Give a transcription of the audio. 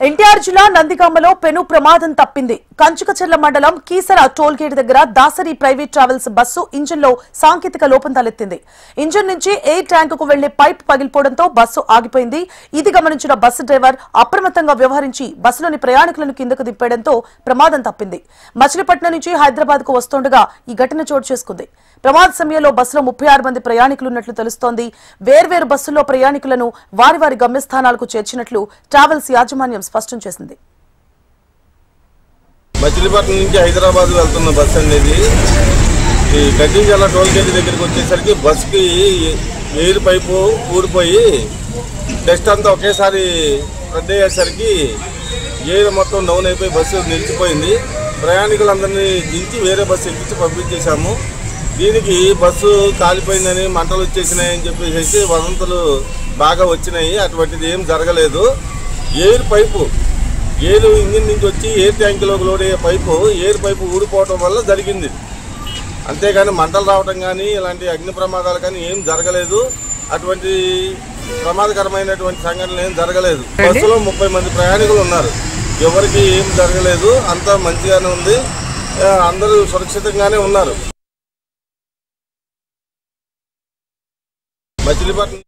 ఎన్టీఆర్ జిల్లా నందిగామలో పెను ప్రమాదం తప్పింది. కంచుకచెర్ల మండలం కీసర టోల్ గేట్ దగ్గర దాసరి ప్రైవేట్ ట్రావెల్స్ బస్సు ఇంజిన్లో సాంకేతిక లోపం తలెత్తింది. ఇంజిన్ నుంచి ఎయిర్ ట్యాంకుకు వెళ్లే పైప్ పగిలిపోవడంతో బస్సు ఆగిపోయింది. ఇది గమనించిన బస్సు డ్రైవర్ అప్రమత్తంగా వ్యవహరించి బస్సులోని ప్రయాణికులను కిందకు దింపేయడంతో ప్రమాదం తప్పింది. మచిలీపట్నం నుంచి హైదరాబాద్ కు వస్తుండగా ఈ ఘటన చోటు చేసుకుంది. ప్రమాద సమయంలో బస్సులో 36 మంది ప్రయాణికులున్నట్లు తెలుస్తోంది. వేర్వేరు బస్సుల్లో ప్రయాణికులను వారి వారి గమ్యస్థానాలకు చేర్చినట్లు ట్రావెల్స్ యాజమాన్యం స్పష్టం చేసింది. మచిలీపట్నం నుంచి హైదరాబాద్ వెళ్తున్న బస్సు అనేది ఈ గడ్డింజల టోల్ గేట్ దగ్గరికి వచ్చేసరికి బస్సుకి ఎయిర్ పైపు ఊడిపోయి డస్ట్ అంతా ఒకేసారి రద్దు అయ్యేసరికి ఎయిర్ మొత్తం డౌన్ అయిపోయి బస్సు నిలిచిపోయింది. ప్రయాణికులందరినీ దించి వేరే బస్సు ఎక్కించి పంపించేశాము. దీనికి బస్సు కాలిపోయిందని మంటలు వచ్చేసినాయని చెప్పేసి వదంతులు బాగా వచ్చినాయి. అటువంటిది ఏం జరగలేదు. ఎయిర్ పైపు ఎయిర్ ఇంజిన్ నుంచి వచ్చి ఎయిర్ ట్యాంకులోకి లోడ్ అయ్యే ఎయిర్ పైపు ఊడిపోవడం వల్ల జరిగింది. అంతేగాని మంటలు రావడం కానీ ఇలాంటి అగ్ని ప్రమాదాలు కానీ ఏం జరగలేదు. అటువంటి ప్రమాదకరమైనటువంటి సంఘటనలు ఏం జరగలేదు. బస్సులో 30 మంది ప్రయాణికులు ఉన్నారు. ఎవరికి ఏం జరగలేదు. అంతా మంచిగానే ఉంది. అందరూ సురక్షితంగానే ఉన్నారు. మచిలీపట్నం